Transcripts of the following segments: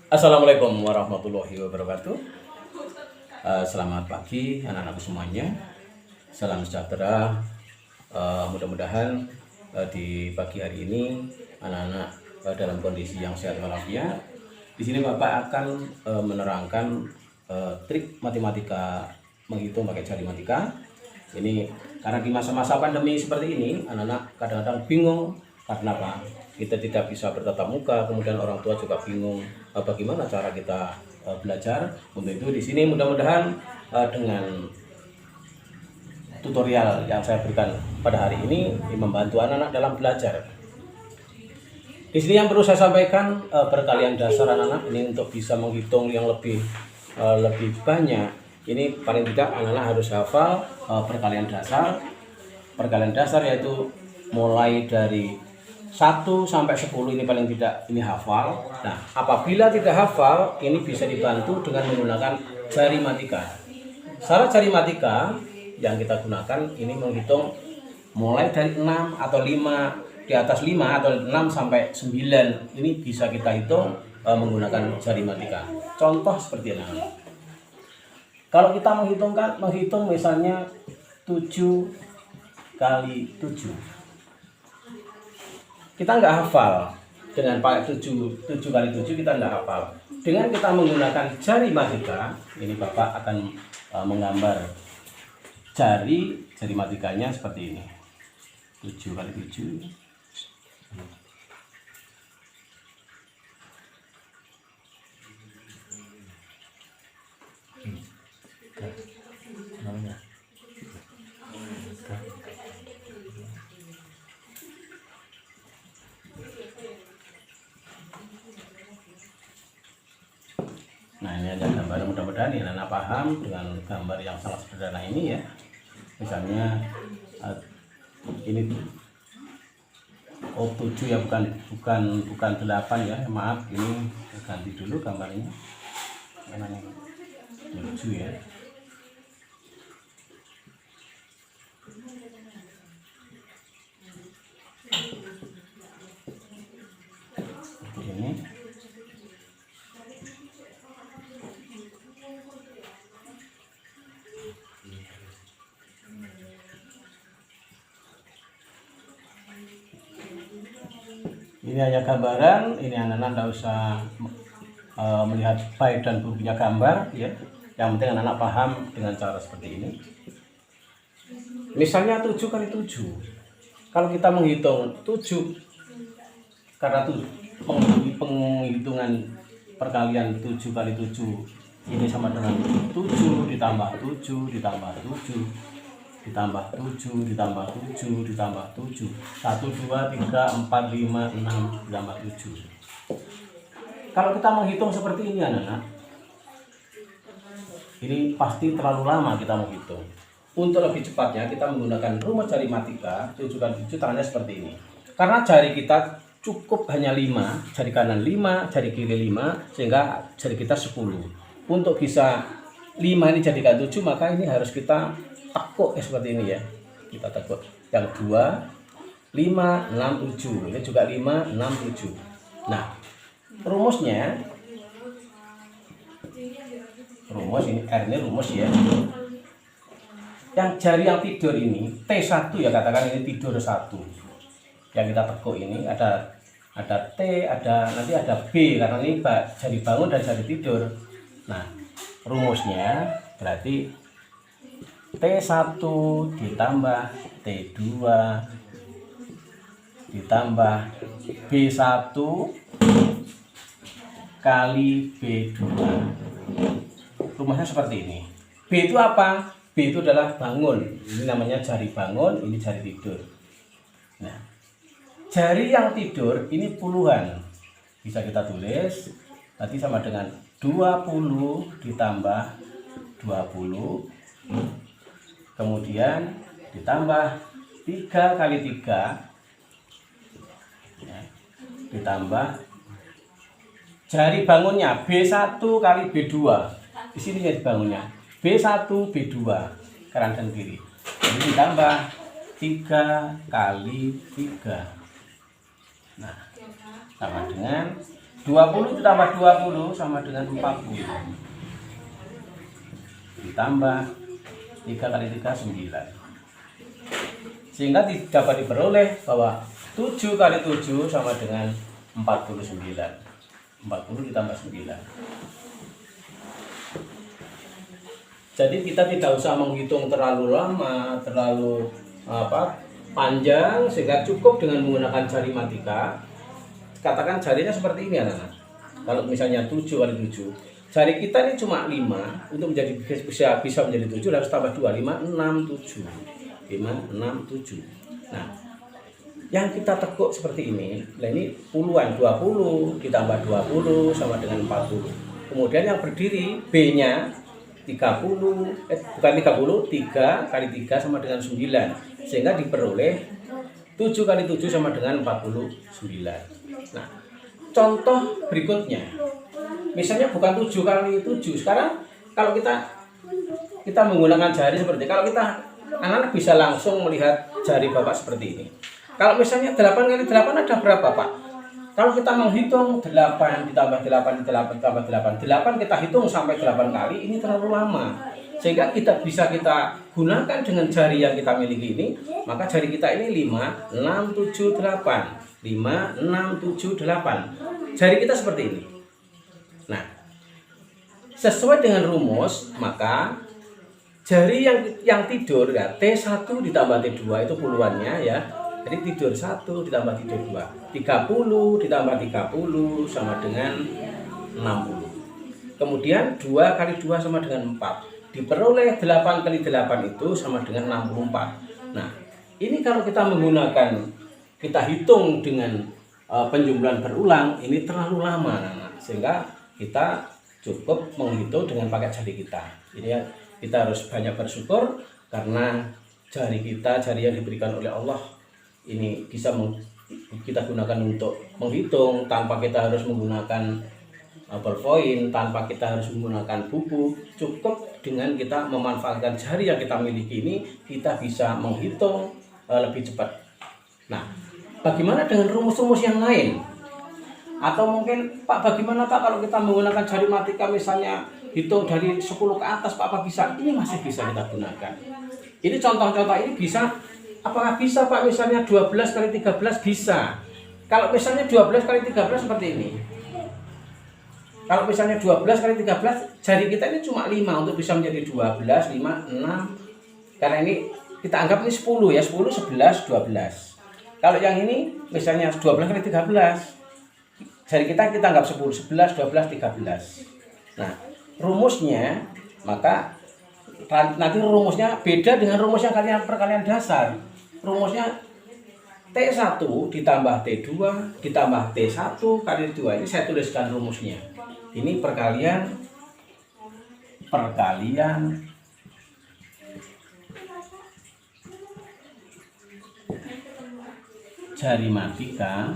Assalamualaikum warahmatullahi wabarakatuh. Selamat pagi anak-anakku semuanya. Salam sejahtera. Mudah-mudahan di pagi hari ini anak-anak dalam kondisi yang sehat walafiat. Di sini Bapak akan menerangkan trik matematika menghitung pakai jari matika. Ini karena di masa-masa pandemi seperti ini, anak-anak kadang-kadang bingung karena apa? Kita tidak bisa bertatap muka, kemudian orang tua juga bingung bagaimana cara kita belajar. Untuk itu di sini mudah-mudahan dengan tutorial yang saya berikan pada hari ini membantu anak-anak dalam belajar. Di sini yang perlu saya sampaikan perkalian dasar anak-anak ini untuk bisa menghitung yang lebih banyak. Ini paling tidak anak-anak harus hafal perkalian dasar. Perkalian dasar yaitu mulai dari 1 sampai 10 ini paling tidak ini hafal. Nah, apabila tidak hafal, ini bisa dibantu dengan menggunakan jari matika. Cara jari matika yang kita gunakan ini menghitung mulai dari 6 atau 5, di atas 5 atau 6 sampai 9. Ini bisa kita hitung menggunakan jari matika. Contoh seperti ini. Kalau kita menghitung misalnya 7 kali 7. Kita nggak hafal dengan pakai 7 kali 7 kita nggak hafal. Dengan kita menggunakan jari matika, ini Bapak akan menggambar jari matikanya seperti ini. 7 kali 7. Nah, ini ada gambar, mudah-mudahan ini anak paham dengan gambar yang sangat sederhana ini ya. Misalnya ini 7 ya, bukan 8 ya, maaf, ini ganti dulu gambarnya. Namanya 7 ya. Seperti ini. Ini hanya gambaran, ini anak-anak tidak usah melihat baik dan buruknya gambar ya. Yang penting anak-anak paham dengan cara seperti ini. Misalnya 7 kali 7. Kalau kita menghitung 7 karena penghitungan perkalian 7 kali 7 ini sama dengan 7 ditambah 7 ditambah 7 ditambah 7 ditambah 7 ditambah 7 1 2 3 4 5 6 ditambah 7. Kalau kita menghitung seperti ini anak-anak, ini pasti terlalu lama kita menghitung. Untuk lebih cepatnya kita menggunakan rumus jari matika 7 kali 7 caranya seperti ini. Karena jari kita cukup hanya 5, jari kanan 5, jari kiri 5, sehingga jari kita 10. Untuk bisa 5 ini jadikan 7, maka ini harus kita tekuk seperti ini ya. Kita tekuk yang 2, 5, 6, 7. Ini juga 5, 6, 7. Nah, rumusnya, ini R ini rumus ya. Yang jari yang tidur ini T1 ya, katakan ini tidur 1. Yang kita tekuk ini ada T, nanti ada B karena ini jari bangun dan jari tidur. Nah, rumusnya berarti T1 ditambah T2 ditambah B1 kali B2. Rumusnya seperti ini. B itu apa? B itu adalah bangun. Ini namanya jari bangun, ini jari tidur. Nah, jari yang tidur ini puluhan. Bisa kita tulis nanti sama dengan 20 ditambah 20, kemudian ditambah 3 kali 3 ya, ditambah jari bangunnya B1 kali B2. Di sini jari bangunnya B1 B2 kanan dan kiri. Jadi ditambah 3 kali 3. Nah, sama dengan 20 ditambah 20 sama dengan 40. Ditambah 3 kali 3 9. Sehingga dapat diperoleh bahwa 7 kali 7 sama dengan 49. 40 ditambah 9. Jadi kita tidak usah menghitung terlalu lama, terlalu panjang, sehingga cukup dengan menggunakan jari matika. Katakan jarinya seperti ini anak-anak. Kalau misalnya 7 kali 7, jari kita ini cuma 5, untuk menjadi bisa menjadi 7 harus tambah 2, 5, 6, 7. 5, 6, 7. Nah, yang kita tekuk seperti ini, nah ini puluhan, 20 ditambah 20 sama dengan 40. Kemudian yang berdiri B-nya 30, bukan 30, 3 kali 3 sama dengan 9. Sehingga diperoleh 7 kali 7 sama dengan 49. Nah, contoh berikutnya. Misalnya bukan 7 kali 7. Sekarang kalau kita menggunakan jari seperti ini. Kalau kita anak-anak bisa langsung melihat jari Bapak seperti ini. Kalau misalnya 8 kali 8 ada berapa, Pak? Kalau kita menghitung 8 ditambah 8 ditambah 8 kita hitung sampai 8 kali, ini terlalu lama. Sehingga kita gunakan dengan jari yang kita miliki ini, maka jari kita ini 5, 6, 7, 8. 5, 6, 7, 8. Jari kita seperti ini. Nah, sesuai dengan rumus, maka jari yang tidur ya, T1 ditambah T2 itu puluhannya ya. Jadi tidur 1 ditambah tidur 2. 30 ditambah 30 sama dengan 60. Kemudian 2 kali 2 sama dengan 4. Diperoleh 8 kali 8 itu sama dengan 64. Nah, ini kalau kita kita hitung dengan penjumlahan berulang, ini terlalu lama. Sehingga kita cukup menghitung dengan pakai jari kita. Jadi kita harus banyak bersyukur karena jari yang diberikan oleh Allah ini bisa kita gunakan untuk menghitung tanpa kita harus menggunakan ballpoint, tanpa kita harus menggunakan buku. Cukup dengan kita memanfaatkan jari yang kita miliki ini, kita bisa menghitung lebih cepat. Nah, bagaimana dengan rumus-rumus yang lain? Atau mungkin, Pak, bagaimana Pak kalau kita menggunakan jari matika misalnya hitung dari 10 ke atas, Pak, apa bisa? Ini masih bisa kita gunakan. Ini contoh-contoh ini bisa. Apakah bisa, Pak, misalnya 12 kali 13 bisa? Kalau misalnya 12 kali 13 seperti ini. Kalau misalnya 12 kali 13, jari kita ini cuma 5 untuk bisa menjadi 12, 5, 6. Karena ini kita anggap ini 10 ya, 10, 11, 12. Kalau yang ini misalnya 12 kali 13, jari kita anggap 10, 11, 12, 13. Nah, rumusnya maka nanti rumusnya beda dengan rumus yang perkalian dasar. Rumusnya T1 ditambah T2 ditambah T1 kali 2. Ini saya tuliskan rumusnya. Ini perkalian jari matika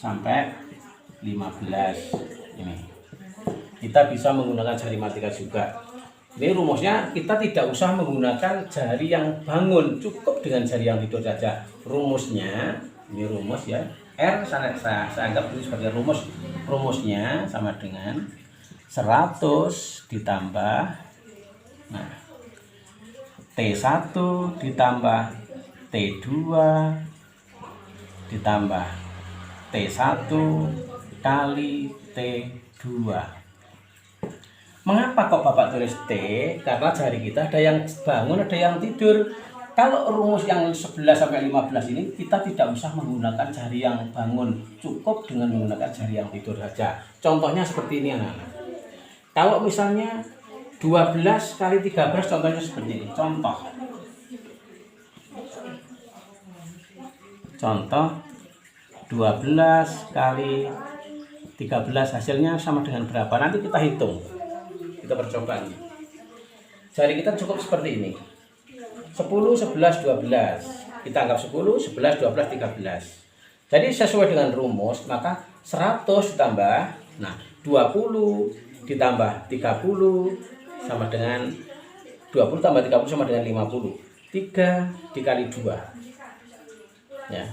sampai 15 ini. Kita bisa menggunakan jari matika juga. Ini rumusnya kita tidak usah menggunakan jari yang bangun, cukup dengan jari yang tidur saja. Rumusnya, ini rumus ya. R saya anggap ini sebagai rumus. Rumusnya sama dengan 100 ditambah T1 ditambah T2 ditambah T1 kali T2. Mengapa kok Bapak tulis T? Karena jari kita ada yang bangun, ada yang tidur. Kalau rumus yang 11 sampai 15 ini kita tidak usah menggunakan jari yang bangun, cukup dengan menggunakan jari yang tidur saja. Contohnya seperti ini anak-anak. Kalau misalnya 12 kali 13 contohnya seperti ini. Contoh 12 kali 13 hasilnya sama dengan berapa? Nanti kita hitung. Kita percobaan. Jari kita cukup seperti ini. 10, 11, 12. Kita anggap 10, 11, 12, 13. Jadi sesuai dengan rumus, maka 100 ditambah 20 ditambah 30 sama dengan 20 tambah 30 sama dengan 50. 3 dikali 2. Ya.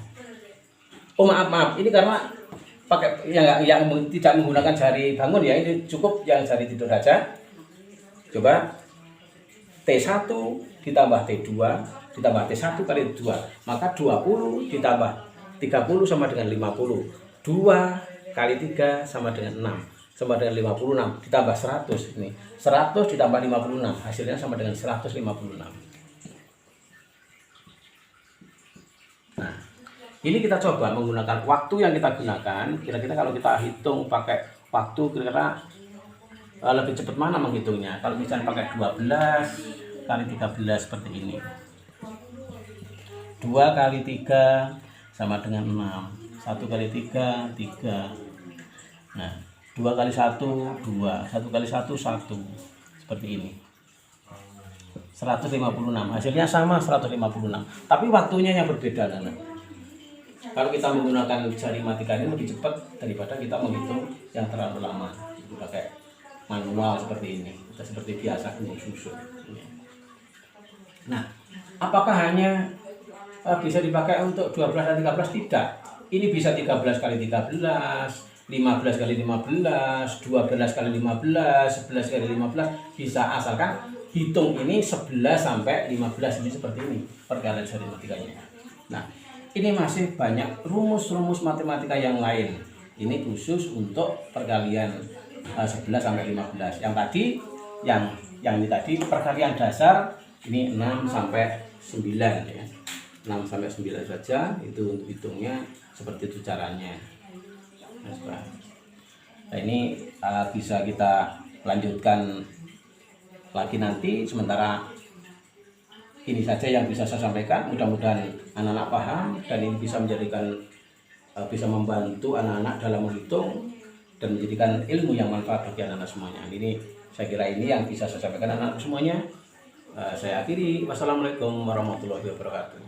Oh maaf, ini karena pakai yang tidak menggunakan jari bangun ya, ini cukup yang jari tidur saja. Coba T1 ditambah T2 ditambah T1 kali 2, maka 20 ditambah 30 sama dengan 50. 2 kali 3 sama dengan 6, sama dengan 56, ditambah 100. Ini 100 ditambah 56, hasilnya sama dengan 156. Nah, ini kita coba menggunakan waktu yang kita gunakan. Kira-kira kalau kita hitung pakai waktu, kira-kira lebih cepat mana menghitungnya? Kalau misalnya pakai 12 kali 13 seperti ini. 2 kali 3 sama dengan 6. 1 kali 3, 3. Nah, 2 kali 1, 2. 1 kali 1, 1. Seperti ini. 156. Hasilnya sama 156. Tapi waktunya yang berbeda, Nana. Kalau kita menggunakan jari matika ini lebih cepat daripada kita menghitung yang terlalu lama. Pakai manual seperti ini. Kita seperti biasa susun. Nah, apakah hanya bisa dipakai untuk 12 dan 13? Tidak. Ini bisa 13 kali 13, 15 kali 15, 12 kali 15, 11 kali 15, bisa, asalkan hitung ini 11 sampai 15 ini seperti ini perkalian jari matikanya. Nah, ini masih banyak rumus-rumus matematika yang lain. Ini khusus untuk perkalian 11 sampai 15. Yang tadi yang ini tadi perkalian dasar ini 6 sampai 9 ya. 6 sampai 9 saja itu untuk hitungnya, seperti itu caranya. Nah, ini bisa kita lanjutkan lagi nanti, sementara ini saja yang bisa saya sampaikan. Mudah-mudahan anak-anak paham dan ini bisa menjadikan bisa membantu anak-anak dalam menghitung dan menjadikan ilmu yang manfaat bagi anak-anak semuanya. Ini saya kira ini yang bisa saya sampaikan anak-anak semuanya. Saya akhiri. Wassalamualaikum warahmatullahi wabarakatuh.